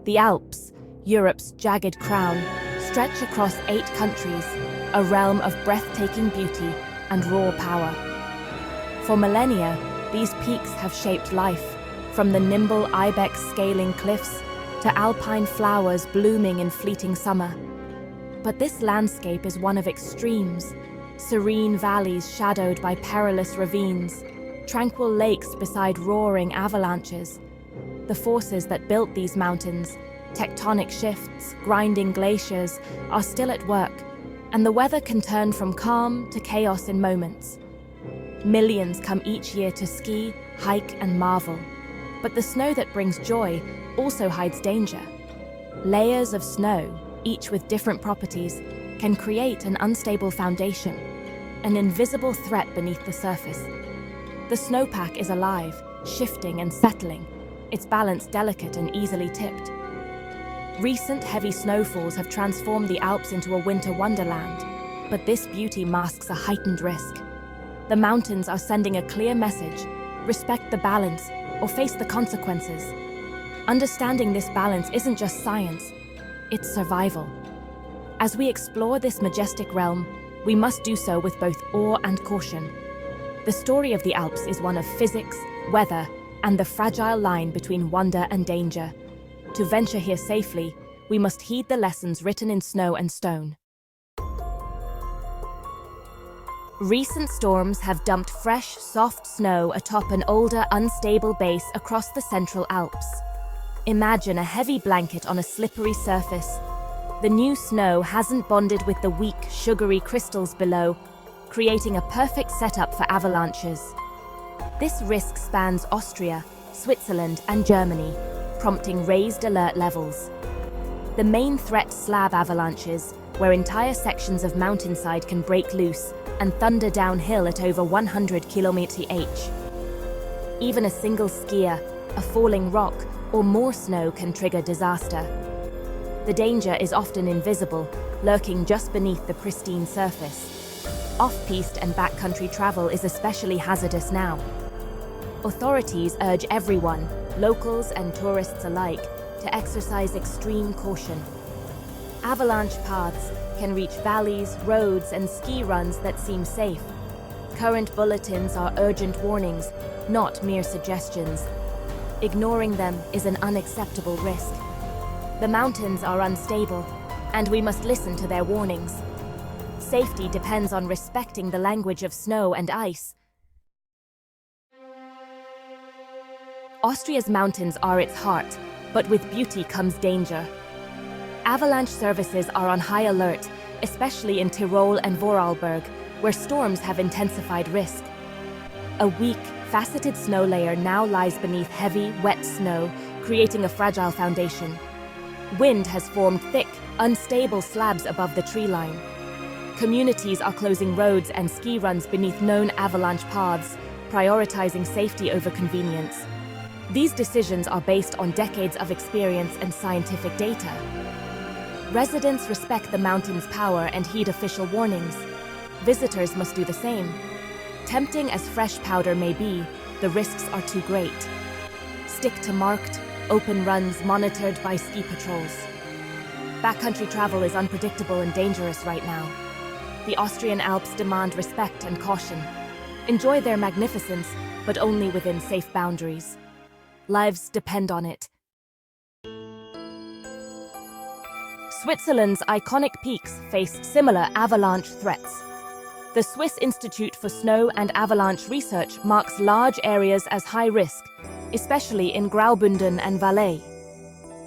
The Alps, Europe's jagged crown, stretch across 8 countries, a realm of breathtaking beauty and raw power. For millennia, these peaks have shaped life, from the nimble ibex scaling cliffs to alpine flowers blooming in fleeting summer. But this landscape is one of extremes: serene valleys shadowed by perilous ravines, tranquil lakes beside roaring avalanches. The forces that built these mountains, tectonic shifts, grinding glaciers, are still at work, and the weather can turn from calm to chaos in moments. Millions come each year to ski, hike, and marvel. But the snow that brings joy also hides danger. Layers of snow, each with different properties, can create an unstable foundation, an invisible threat beneath the surface. The snowpack is alive, shifting and settling, its balance delicate and easily tipped. Recent heavy snowfalls have transformed the Alps into a winter wonderland, but this beauty masks a heightened risk. The mountains are sending a clear message: respect the balance or face the consequences. Understanding this balance isn't just science, it's survival. As we explore this majestic realm, we must do so with both awe and caution. The story of the Alps is one of physics, weather, and the fragile line between wonder and danger. To venture here safely, we must heed the lessons written in snow and stone. Recent storms have dumped fresh, soft snow atop an older, unstable base across the Central Alps. Imagine a heavy blanket on a slippery surface. The new snow hasn't bonded with the weak, sugary crystals below, creating a perfect setup for avalanches. This risk spans Austria, Switzerland, and Germany, prompting raised alert levels. The main threat: slab avalanches, where entire sections of mountainside can break loose and thunder downhill at over 100 km/h. Even a single skier, a falling rock, or more snow can trigger disaster. The danger is often invisible, lurking just beneath the pristine surface. Off-piste and backcountry travel is especially hazardous now. Authorities urge everyone, locals and tourists alike, to exercise extreme caution. Avalanche paths can reach valleys, roads, and ski runs that seem safe. Current bulletins are urgent warnings, not mere suggestions. Ignoring them is an unacceptable risk. The mountains are unstable, and we must listen to their warnings. Safety depends on respecting the language of snow and ice. Austria's mountains are its heart, but with beauty comes danger. Avalanche services are on high alert, especially in Tyrol and Vorarlberg, where storms have intensified risk. A weak, faceted snow layer now lies beneath heavy, wet snow, creating a fragile foundation. Wind has formed thick, unstable slabs above the tree line. Communities are closing roads and ski runs beneath known avalanche paths, prioritizing safety over convenience. These decisions are based on decades of experience and scientific data. Residents respect the mountain's power and heed official warnings. Visitors must do the same. Tempting as fresh powder may be, the risks are too great. Stick to marked, open runs monitored by ski patrols. Backcountry travel is unpredictable and dangerous right now. The Austrian Alps demand respect and caution. Enjoy their magnificence, but only within safe boundaries. Lives depend on it. Switzerland's iconic peaks face similar avalanche threats. The Swiss Institute for Snow and Avalanche Research marks large areas as high risk, especially in Graubünden and Valais.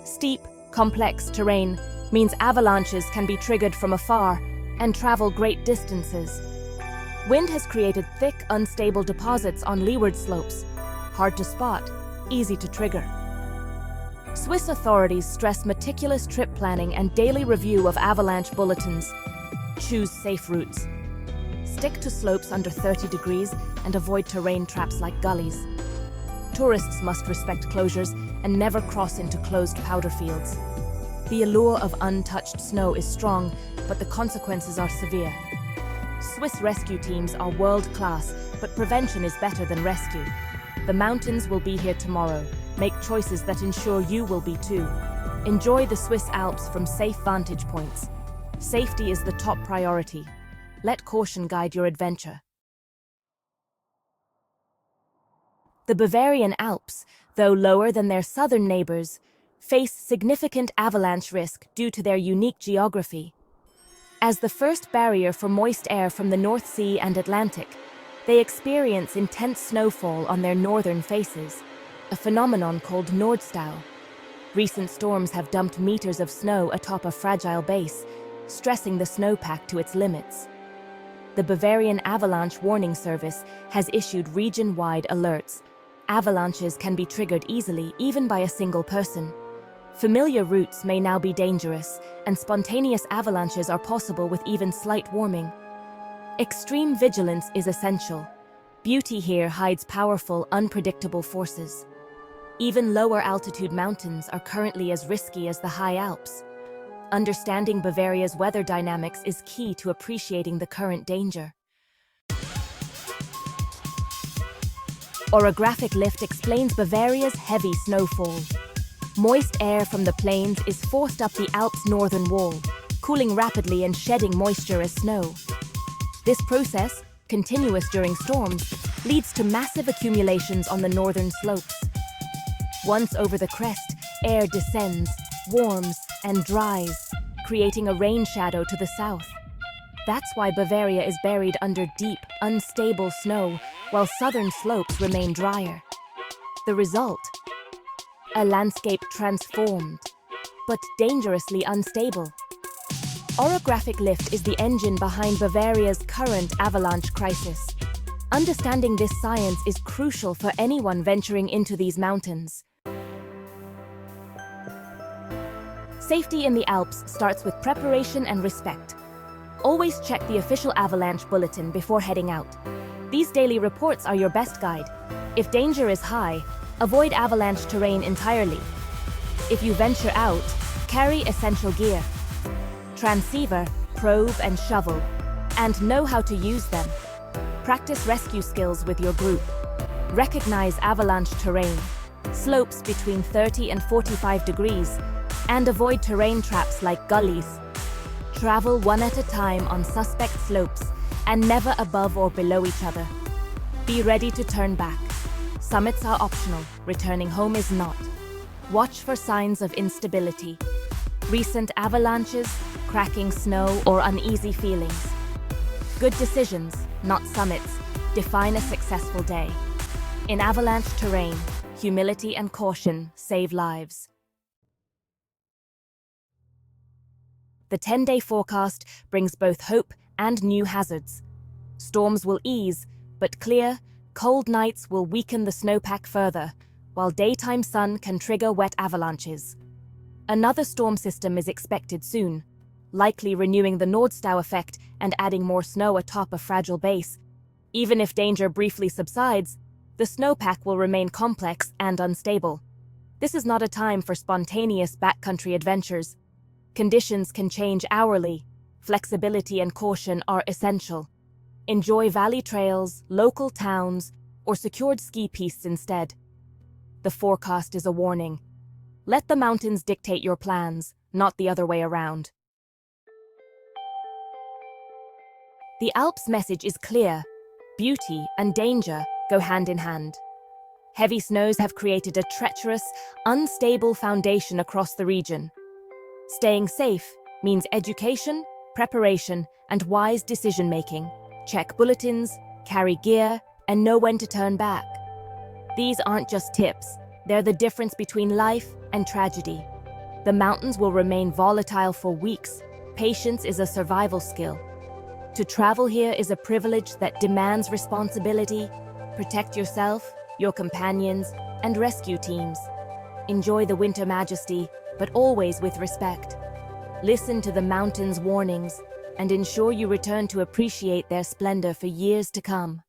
Steep, complex terrain means avalanches can be triggered from afar and travel great distances. Wind has created thick, unstable deposits on leeward slopes, hard to spot, easy to trigger. Swiss authorities stress meticulous trip planning and daily review of avalanche bulletins. Choose safe routes. Stick to slopes under 30 degrees and avoid terrain traps like gullies. Tourists must respect closures and never cross into closed powder fields. The allure of untouched snow is strong, but the consequences are severe. Swiss rescue teams are world-class, but prevention is better than rescue. The mountains will be here tomorrow. Make choices that ensure you will be too. Enjoy the Swiss Alps from safe vantage points. Safety is the top priority. Let caution guide your adventure. The Bavarian Alps, though lower than their southern neighbors, face significant avalanche risk due to their unique geography. As the first barrier for moist air from the North Sea and Atlantic, they experience intense snowfall on their northern faces, a phenomenon called Nordstau. Recent storms have dumped meters of snow atop a fragile base, stressing the snowpack to its limits. The Bavarian Avalanche Warning Service has issued region-wide alerts. Avalanches can be triggered easily, even by a single person. Familiar routes may now be dangerous, and spontaneous avalanches are possible with even slight warming. Extreme vigilance is essential. Beauty here hides powerful, unpredictable forces. Even lower altitude mountains are currently as risky as the high Alps. Understanding Bavaria's weather dynamics is key to appreciating the current danger. Orographic lift explains Bavaria's heavy snowfall. Moist air from the plains is forced up the Alps' northern wall, cooling rapidly and shedding moisture as snow. This process, continuous during storms, leads to massive accumulations on the northern slopes. Once over the crest, air descends, warms, and dries, creating a rain shadow to the south. That's why Bavaria is buried under deep, unstable snow, while southern slopes remain drier. The result? A landscape transformed, but dangerously unstable. Orographic lift is the engine behind Bavaria's current avalanche crisis. Understanding this science is crucial for anyone venturing into these mountains. Safety in the Alps starts with preparation and respect. Always check the official avalanche bulletin before heading out. These daily reports are your best guide. If danger is high, avoid avalanche terrain entirely. If you venture out, carry essential gear. Transceiver, probe, and shovel, and know how to use them. Practice rescue skills with your group. Recognize avalanche terrain, slopes between 30 and 45 degrees, and avoid terrain traps like gullies. Travel one at a time on suspect slopes and never above or below each other. Be ready to turn back. Summits are optional, returning home is not. Watch for signs of instability. Recent avalanches, cracking snow, or uneasy feelings. Good decisions, not summits, define a successful day. In avalanche terrain, humility and caution save lives. The 10-day forecast brings both hope and new hazards. Storms will ease, but clear, cold nights will weaken the snowpack further, while daytime sun can trigger wet avalanches. Another storm system is expected soon, likely renewing the Nordstau effect and adding more snow atop a fragile base. Even if danger briefly subsides, the snowpack will remain complex and unstable. This is not a time for spontaneous backcountry adventures. Conditions can change hourly. Flexibility and caution are essential. Enjoy valley trails, local towns, or secured ski pistes instead. The forecast is a warning. Let the mountains dictate your plans, not the other way around. The Alps message is clear. Beauty and danger go hand in hand. Heavy snows have created a treacherous, unstable foundation across the region. Staying safe means education, preparation, and wise decision-making. Check bulletins, carry gear, and know when to turn back. These aren't just tips, they're the difference between life and tragedy. The mountains will remain volatile for weeks. Patience is a survival skill. To travel here is a privilege that demands responsibility. Protect yourself, your companions, and rescue teams. Enjoy the winter majesty, but always with respect. Listen to the mountains' warnings and ensure you return to appreciate their splendor for years to come.